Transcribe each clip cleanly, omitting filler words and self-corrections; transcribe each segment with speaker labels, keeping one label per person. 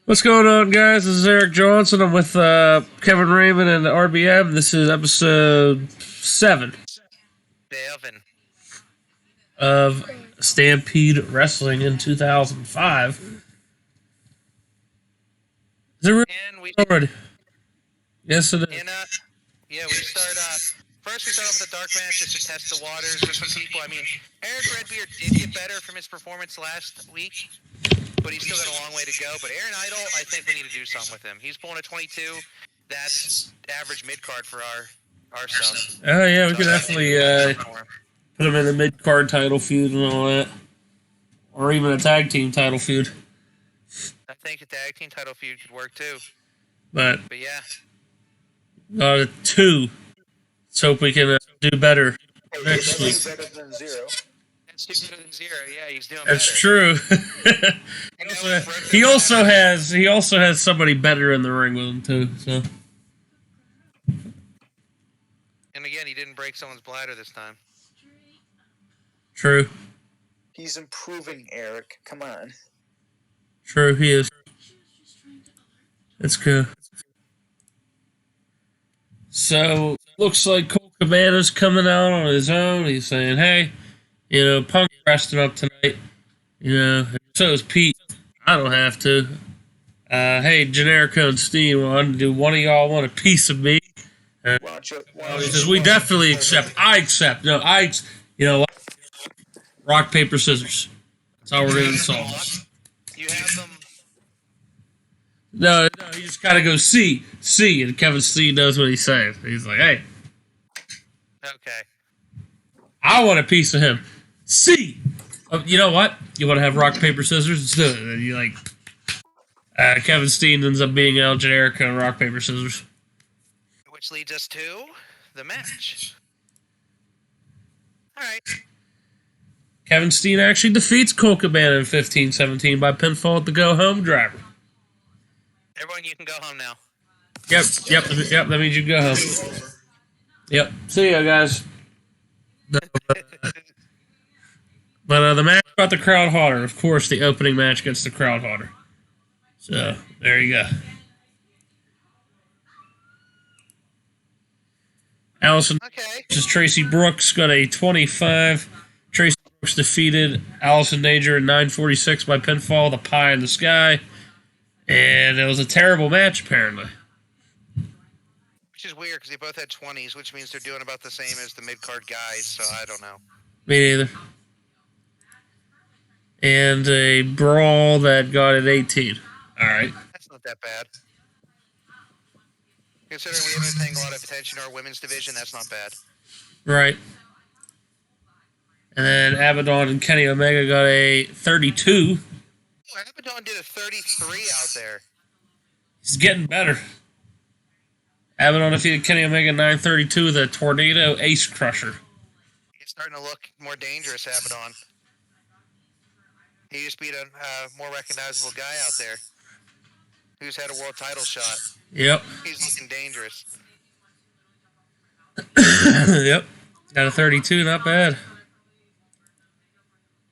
Speaker 1: What's going on, guys? This is Eric Johnson. I'm with Kevin Raymond and RBM. This is episode 7 of Stampede Wrestling in 2005. Is it really already? Yes, it is.
Speaker 2: And, we start, first we start off with a dark match just to test the waters for some people. I mean, Eric Redbeard did get better from his performance last week, but he's still got a long way to go. But Aaron Idol, I think we need to do something with him. He's pulling a 22. That's average mid-card for our stuff.
Speaker 1: Oh, yeah, we could definitely put him in the mid-card title feud and all that. Or even a tag team title feud.
Speaker 2: I think a tag team title feud could work, too.
Speaker 1: But
Speaker 2: yeah.
Speaker 1: 2. Let's hope we can do better next week.
Speaker 2: Better than 0. That's better than 0. Yeah, he's doing
Speaker 1: That's
Speaker 2: better.
Speaker 1: True. he also has somebody better in the ring with him too. So.
Speaker 2: And again, he didn't break someone's bladder this time.
Speaker 1: True.
Speaker 3: He's improving, Eric. Come on.
Speaker 1: True, he is. That's good. So, looks like Cole Cabana's coming out on his own. He's saying, hey, Punk's resting up tonight. So is Pete. I don't have to. Hey, Generico and Steve, do one of y'all want a piece of me? He says, we definitely accept. I accept. Rock, paper, scissors. That's how we're going to solve.
Speaker 2: You have them.
Speaker 1: No, you just gotta go see, and Kevin Steen knows what he's saying. He's like, hey.
Speaker 2: Okay.
Speaker 1: I want a piece of him. See! You know what? You want to have rock, paper, scissors? Let's do it. And you Kevin Steen ends up being El Generico and rock, paper, scissors.
Speaker 2: Which leads us to the match. Alright.
Speaker 1: Kevin Steen actually defeats Cole Cabana in 15-17 by pinfall at the go-home driver.
Speaker 2: Everyone, you can go home now.
Speaker 1: Yep, that means you can go home. Yep. See ya, guys. But the match got the crowd hotter. Of course, the opening match gets the crowd hotter. So, there you go. Allison versus Tracy Brooks got a 25. Tracy Brooks defeated Allison Danger in 9:46 by pinfall, the pie in the sky. And it was a terrible match, apparently.
Speaker 2: Which is weird, because they both had 20s, which means they're doing about the same as the mid-card guys, so I don't know.
Speaker 1: Me neither. And a brawl that got at 18. All right.
Speaker 2: That's not that bad. Considering we haven't been paying a lot of attention to our women's division, that's not bad.
Speaker 1: Right. And then Abaddon and Kenny Omega got a 32.
Speaker 2: Oh, Abaddon did a 33 out there.
Speaker 1: He's getting better. Abaddon defeated Kenny Omega 9:32 with a Tornado Ace Crusher.
Speaker 2: He's starting to look more dangerous, Abaddon. He just beat a more recognizable guy out there who's had a world title shot.
Speaker 1: Yep.
Speaker 2: He's looking dangerous.
Speaker 1: Yep. Got a 32, not bad.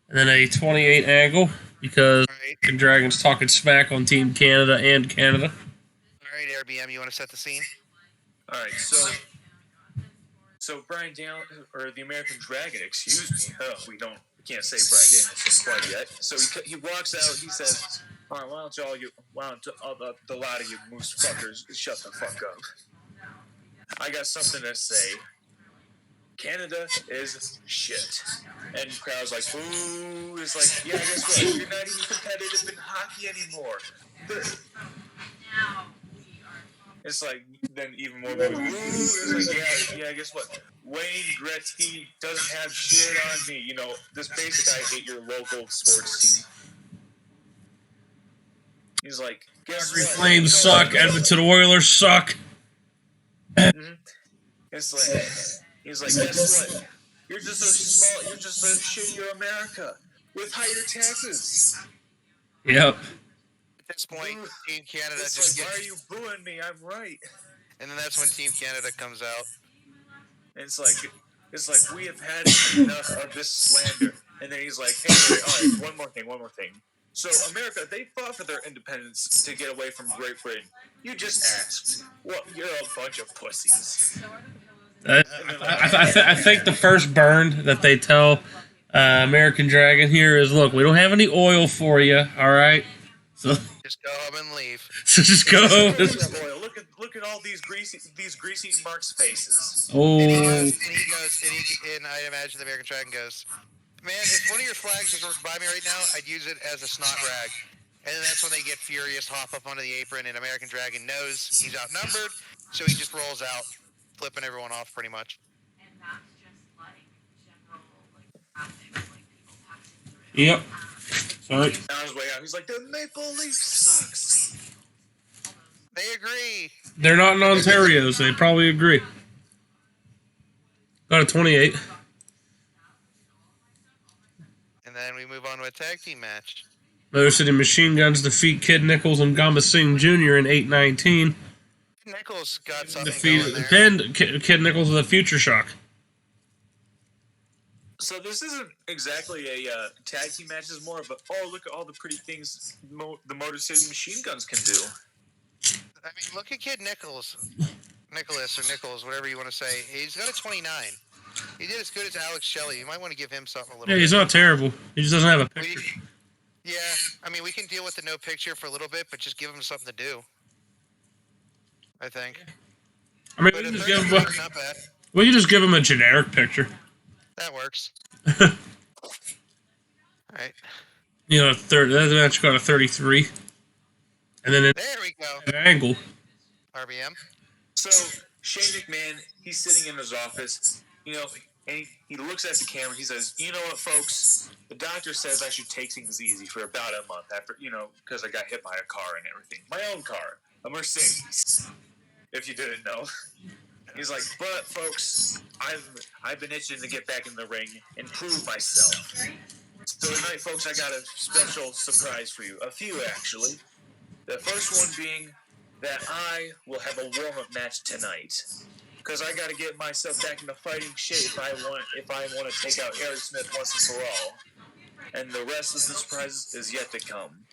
Speaker 1: And then a 28 angle because Dragon's talking smack on Team Canada and Canada.
Speaker 2: All right, RBM, you want to set the scene?
Speaker 3: All right, so Brian Danielson, or the American Dragon, excuse me. We can't say Brian Danielson quite yet. So he walks out. He says, "All right, why don't the lot of you moose fuckers shut the fuck up? I got something to say. Canada is shit." And the crowd's like, "Ooh!" It's like, yeah, guess what? You're not even competitive in hockey anymore. It's like, then even more, it's like, yeah, guess what? Wayne Gretzky doesn't have shit on me. This basic, I hate your local sports team. He's like, guess
Speaker 1: Calgary
Speaker 3: what?
Speaker 1: Flames suck. Edmonton Oilers suck.
Speaker 3: It's like, he's like, guess what? You're just a shittier America with higher taxes.
Speaker 1: Yep.
Speaker 2: At this point, Team Canada
Speaker 3: it's
Speaker 2: just
Speaker 3: like, why are you booing me? I'm right.
Speaker 2: And then that's when Team Canada comes out.
Speaker 3: And it's like we have had enough of this slander. And then he's like, anyway, all right, one more thing. So America, they fought for their independence to get away from Great Britain. You just asked. Well, you're a bunch of pussies.
Speaker 1: I think the first burn that they tell American Dragon here is, look, we don't have any oil for you, all right? So
Speaker 2: Just go home and leave.
Speaker 1: so just go home.
Speaker 3: Look at all these greasy Mark's faces.
Speaker 1: Oh,
Speaker 2: And I imagine the American Dragon goes, man, if one of your flags was by me right now, I'd use it as a snot rag. And then that's when they get furious, hop up onto the apron, and American Dragon knows he's outnumbered, so he just rolls out, flipping everyone off pretty much.
Speaker 4: And that's just like general traffic, people passing through.
Speaker 1: yep. Sorry.
Speaker 3: On his way out, he's like, the Maple Leaf sucks.
Speaker 2: They agree.
Speaker 1: They're not in Ontario, so they probably agree. Got a 28.
Speaker 2: And then we move on to a tag team match.
Speaker 1: Motor City Machine Guns defeat Kid Nichols and Gamba Singh Jr. in 8:19.
Speaker 2: Nichols got something
Speaker 1: Defeated
Speaker 2: going there.
Speaker 1: pinned Kid Nichols with a Future Shock.
Speaker 3: So this isn't exactly a tag team match. It's more of a, oh, look at all the pretty things the Motor City Machine Guns can do.
Speaker 2: I mean, look at Kid Nichols. Nichols, whatever you want to say. He's got a 29. He did as good as Alex Shelley. You might want to give him something a little
Speaker 1: Yeah,
Speaker 2: bit.
Speaker 1: he's not terrible. He just doesn't have a picture.
Speaker 2: Yeah, I mean, we can deal with the no picture for a little bit, but just give him something to do. I think.
Speaker 1: I mean,
Speaker 2: But
Speaker 1: we
Speaker 2: a
Speaker 1: can, just
Speaker 2: 30
Speaker 1: give him,
Speaker 2: is not bad.
Speaker 1: we can just give him a generic picture.
Speaker 2: That works.
Speaker 1: You
Speaker 2: All right.
Speaker 1: know, that match got a 33. And then
Speaker 2: There we go.
Speaker 1: an angle.
Speaker 2: RBM.
Speaker 3: So Shane McMahon, he's sitting in his office, you know, and he looks at the camera. He says, "You know what, folks? The doctor says I should take things easy for about a month after, you know, because I got hit by a car and everything. My own car, a Mercedes. If you didn't know." He's like, "But folks, I've been itching to get back in the ring and prove myself. So tonight, folks, I got a special surprise for you. A few, actually. The first one being that I will have a warm-up match tonight, because I got to get myself back into fighting shape if I want to take out Eric Smith once and for all. And the rest of the surprises is yet to come.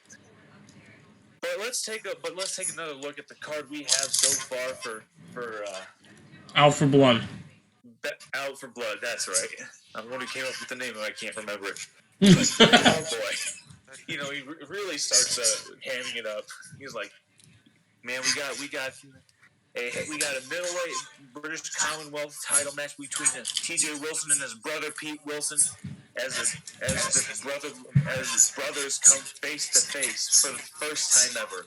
Speaker 3: But let's take another look at the card we have so far for
Speaker 1: Out for Blood.
Speaker 3: Out for Blood. That's right. I'm the one who came up with the name, and I can't remember it. But, oh boy, you know, he really starts hamming it up. He's like, "Man, we got a middleweight British Commonwealth title match between T.J. Wilson and his brother Pete Wilson, as brothers come face to face for the first time ever.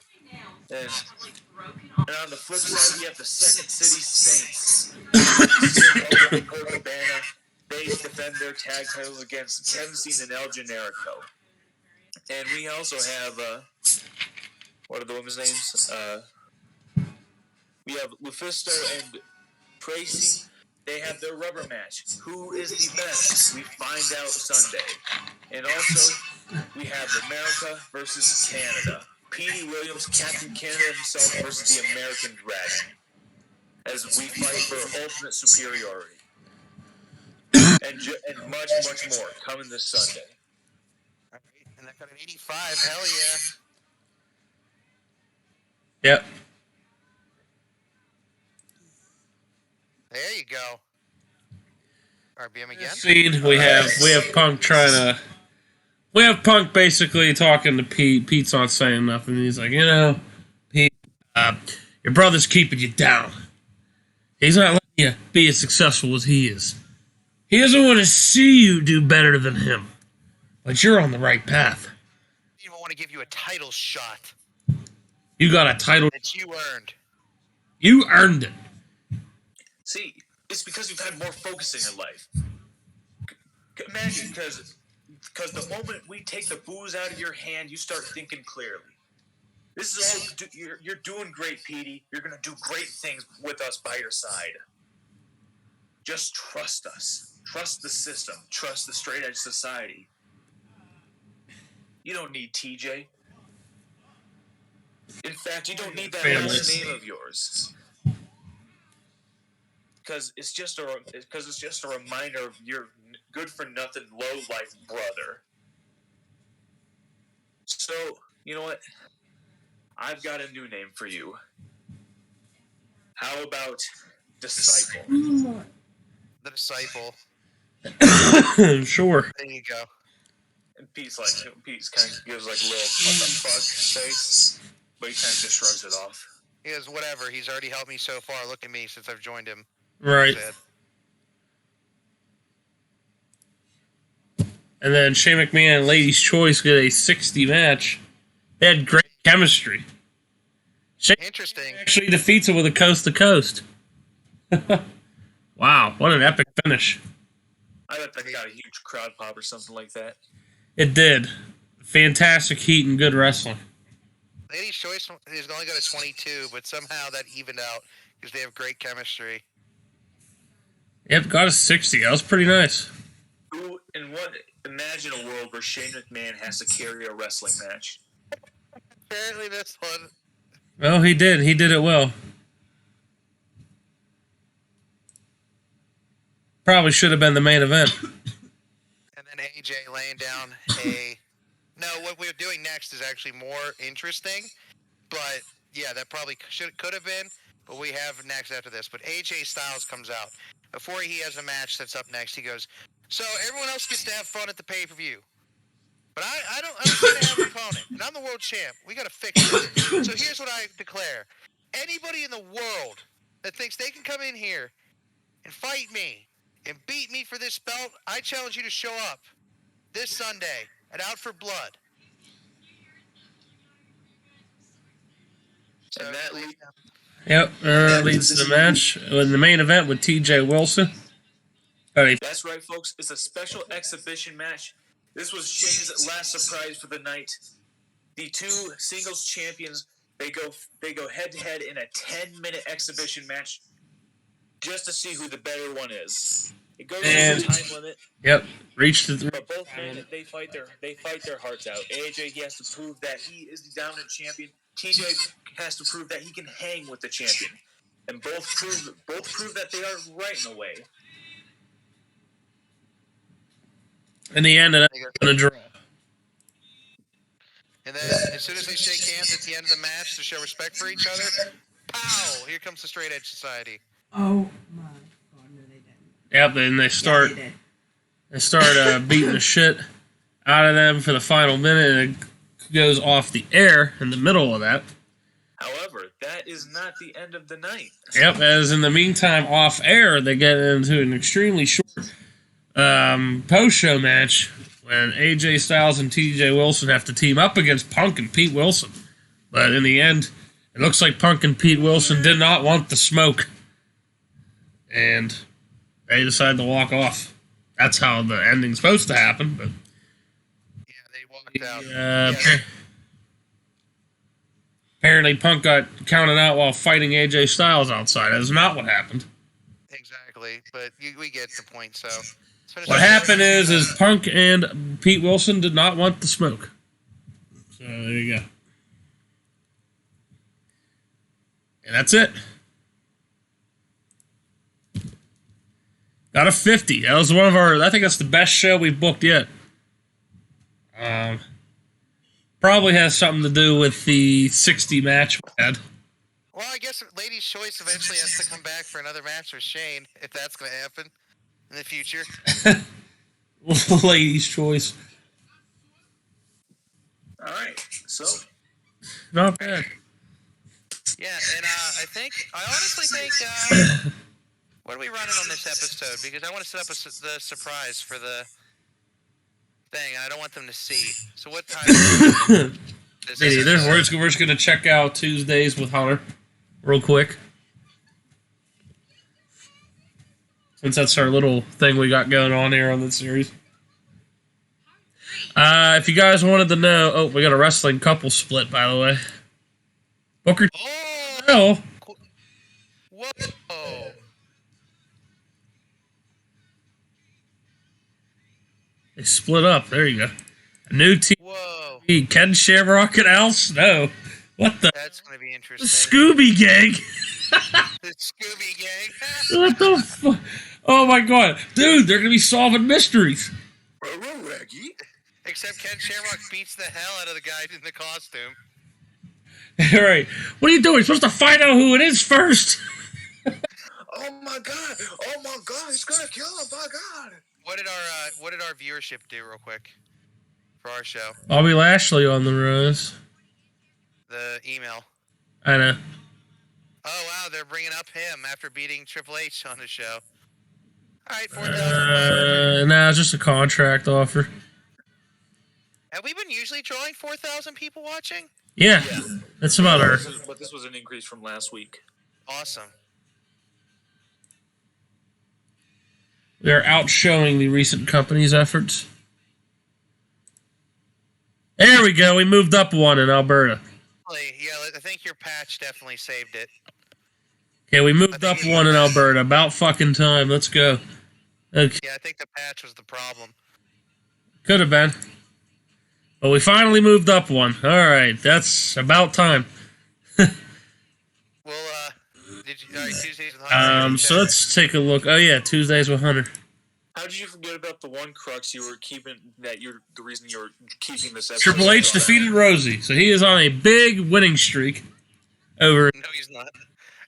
Speaker 3: And on the flip side, we have the Second City Saints. Colt Cabana. They defend their tag titles against Kevin Steen and El Generico. And we also have what are the women's names? We have Lufisto and Tracy. They have their rubber match. Who is the best? We find out Sunday. And also, we have America versus Canada. Petey Williams, Captain Canada himself versus the American Dragon, as we fight for ultimate superiority. And much, much more coming this Sunday.
Speaker 2: All right. And that got an 85. Hell yeah.
Speaker 1: Yep.
Speaker 2: There you go. RBM again.
Speaker 1: Scene, we have Punk we have Punk basically talking to Pete. Pete's not saying nothing. He's like, you know, Pete, your brother's keeping you down. He's not letting you be as successful as he is. He doesn't want to see you do better than him. But you're on the right path.
Speaker 2: I don't even want to give you a title shot
Speaker 1: You got a title.
Speaker 2: that you earned.
Speaker 1: You earned it.
Speaker 3: See, it's because you've had more focus in your life. Imagine, because the moment we take the booze out of your hand, you start thinking clearly. This is all, you're doing great, Petey. You're going to do great things with us by your side. Just trust us. Trust the system. Trust the straight edge society. You don't need TJ. In fact, you don't need that last name of yours. Because it's just a reminder of your good for nothing low life brother. So, you know what? I've got a new name for you. How about Disciple?
Speaker 2: The Disciple.
Speaker 1: Sure.
Speaker 2: There you go.
Speaker 3: And Pete's kind of gives like a little what the fuck face, but he kind of just shrugs it off.
Speaker 2: He goes, whatever. He's already helped me so far. Look at me since I've joined him.
Speaker 1: Right.
Speaker 2: Said.
Speaker 1: And then Shane McMahon and Ladies Choice get a 60 match. They had great chemistry. Shane
Speaker 2: Interesting.
Speaker 1: actually defeats it with a coast to coast. Wow, what an epic finish.
Speaker 3: I bet that got a huge crowd pop or something like that.
Speaker 1: It did. Fantastic heat and good wrestling.
Speaker 2: Ladies' Choice is only got a 22, but somehow that evened out because they have great chemistry.
Speaker 1: Yep, got a 60. That was pretty nice.
Speaker 3: Imagine a world where Shane McMahon has to carry a wrestling match.
Speaker 2: Apparently this one.
Speaker 1: Well, he did. He did it well. Probably should have been the main event.
Speaker 2: And then AJ laying down a... No, what we're doing next is actually more interesting. But, yeah, that probably could have been. But we have next after this. But AJ Styles comes out. Before he has a match that's up next, he goes, so everyone else gets to have fun at the pay-per-view. But I'm going to have an opponent. And I'm the world champ. We got to fix this. So here's what I declare. Anybody in the world that thinks they can come in here and fight me and beat me for this belt, I challenge you to show up this Sunday at Out for Blood. So
Speaker 3: And that
Speaker 1: Leads to the match in the main event with TJ Wilson.
Speaker 3: That's right, folks. It's a special exhibition match. This was Shane's last surprise for the night. The two singles champions, they go head to head in a 10-minute exhibition match just to see who the better one is. It goes to the time limit.
Speaker 1: Yep, reached the.
Speaker 3: But both men, they fight their hearts out. AJ, he has to prove that he is the dominant champion. TJ has to prove that he can hang with the champion, and both prove that they are right in a way.
Speaker 1: In the end, it's going to draw.
Speaker 2: And then as soon as they shake hands at the end of the match to show respect for each other, pow! Here comes the Straight Edge Society.
Speaker 5: Oh my God, no, they didn't.
Speaker 1: Yep, then they start.
Speaker 5: Yeah,
Speaker 1: They start beating the shit out of them for the final minute, and it goes off the air in the middle of that.
Speaker 3: However, that is not the end of the night.
Speaker 1: Yep, as in the meantime, off air, they get into an extremely short post-show match when AJ Styles and TJ Wilson have to team up against Punk and Pete Wilson. But in the end, it looks like Punk and Pete Wilson did not want the smoke. And they decide to walk off. That's how the ending's supposed to happen. But
Speaker 2: Yeah, they walked out.
Speaker 1: apparently Punk got counted out while fighting AJ Styles outside. That's not what happened.
Speaker 2: Exactly, but we get the point, so...
Speaker 1: What happened is Punk and Pete Wilson did not want the smoke. So there you go. And that's it. Got a 50. That was one of our... I think that's the best show we've booked yet. Probably has something to do with the 60 match we had.
Speaker 2: Well, I guess Ladies' Choice eventually has to come back for another match with Shane, if that's going to happen in the future.
Speaker 1: Ladies' Choice.
Speaker 3: All right, so
Speaker 1: Not bad.
Speaker 2: Yeah, and I honestly think, what are we running on this episode? Because I want to set up the surprise for the thing, and I don't want them to see. So what time is this?
Speaker 1: We're just going to check out Tuesdays with Hunter real quick. Since that's our little thing we got going on here on this series. If you guys wanted to know... we got a wrestling couple split, by the way. Booker T.
Speaker 2: Oh!
Speaker 1: Oh,
Speaker 2: Whoa!
Speaker 1: they split up. There you go. A new team.
Speaker 2: Whoa!
Speaker 1: Ken Shamrock and Al Snow. What the...
Speaker 2: That's going to be
Speaker 1: The
Speaker 2: interesting.
Speaker 1: Scooby Gang.
Speaker 2: The Scooby Gang.
Speaker 1: What the fuck? Oh my god. Dude, they're going to be solving mysteries.
Speaker 3: Reggie.
Speaker 2: Except Ken Shamrock beats the hell out of the guy in the costume.
Speaker 1: Right. What are you doing? You're supposed to find out who it is first.
Speaker 3: Oh my god! Oh my god! He's gonna kill him! My god!
Speaker 2: What did our viewership do real quick for our show?
Speaker 1: Bobby Lashley on the rose.
Speaker 2: The email.
Speaker 1: I know.
Speaker 2: Oh wow, they're bringing up him after beating Triple H on the show. All right, 4,500.
Speaker 1: No, it's just a contract offer.
Speaker 2: Have we been usually drawing 4,000 people watching?
Speaker 1: Yeah, that's about our.
Speaker 3: But this was an increase from last week.
Speaker 2: Awesome.
Speaker 1: We are outshowing the recent company's efforts. There we go. We moved up one in Alberta.
Speaker 2: Yeah, I think your patch definitely saved it.
Speaker 1: Okay, we moved up one in Alberta. About fucking time. Let's go. Okay.
Speaker 2: Yeah, I think the patch was the problem.
Speaker 1: Could have been. But we finally moved up one. Alright, that's about time.
Speaker 2: Well, Tuesdays with Hunter.
Speaker 1: So let's take a look. Oh yeah, Tuesdays with Hunter.
Speaker 3: How did you forget about the one crux you were keeping? The reason you were keeping this episode.
Speaker 1: Triple H defeated Rosie, so he is on a big winning streak. Over.
Speaker 2: No, he's not.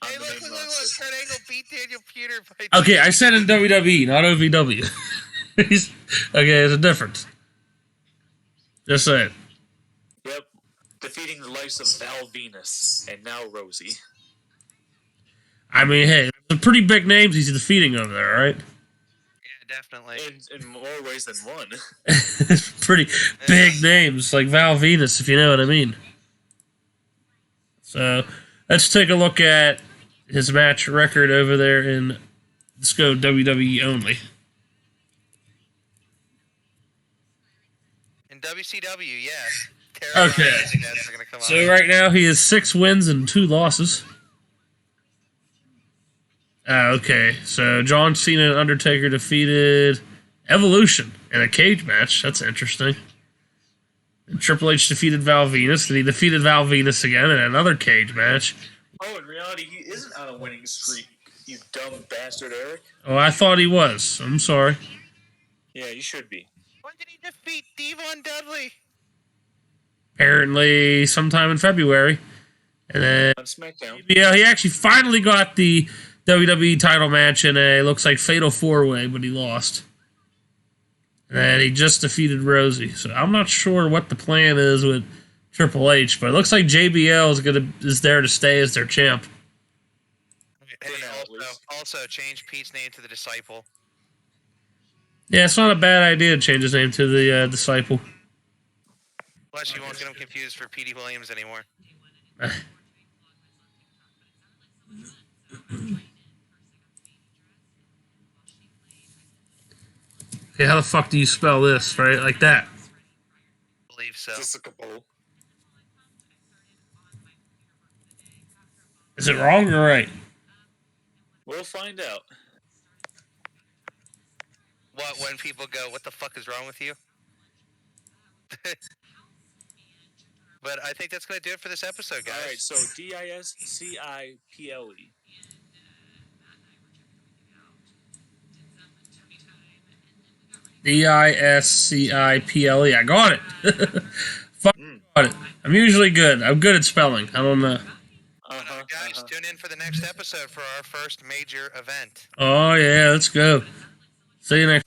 Speaker 2: Hey, look! Kurt Angle beat Daniel Peter by.
Speaker 1: Okay, I said in WWE, not OVW. Okay, there's a difference. Just saying.
Speaker 3: Yep, defeating the likes of Val Venus and now Rosie.
Speaker 1: I mean, hey, they're pretty big names he's defeating over there, right?
Speaker 2: Yeah, definitely.
Speaker 3: In more ways than one.
Speaker 1: Pretty big names, like Val Venus, if you know what I mean. So, let's take a look at his match record over there in, let's go WWE only.
Speaker 2: In WCW, yeah.
Speaker 1: Okay. So right now he has 6 wins and 2 losses. Okay, so John Cena and Undertaker defeated Evolution in a cage match. That's interesting. And Triple H defeated Val Venus, and he defeated Val Venus again in another cage match.
Speaker 3: Oh, in reality, he isn't on a winning streak, you dumb bastard, Eric.
Speaker 1: Oh, I thought he was. I'm sorry.
Speaker 3: Yeah, you should be.
Speaker 2: When did he defeat Devon Dudley?
Speaker 1: Apparently sometime in February. And then
Speaker 3: On SmackDown.
Speaker 1: yeah, he actually finally got the WWE title match in a, looks like, Fatal 4-Way, but he lost. And then he just defeated Rosie. So I'm not sure what the plan is with Triple H, but it looks like JBL is there to stay as their champ.
Speaker 2: Hey, also change Pete's name to the Disciple.
Speaker 1: Yeah, it's not a bad idea to change his name to the Disciple.
Speaker 2: Plus, you won't get him confused for Petey Williams anymore.
Speaker 1: Okay, how the fuck do you spell this, right? Like that.
Speaker 2: I believe so.
Speaker 3: Just a couple.
Speaker 1: Is it wrong or right?
Speaker 3: We'll find out.
Speaker 2: What, when people go, what the fuck is wrong with you? But I think that's going to do it for this episode, guys.
Speaker 3: Alright, so DISCIPLE.
Speaker 1: DISCIPLE. I got it. Fuck, got it. I'm usually good. I'm good at spelling. I don't know.
Speaker 2: Guys, tune in for the next episode for our first major event.
Speaker 1: Oh, yeah, let's go. See you next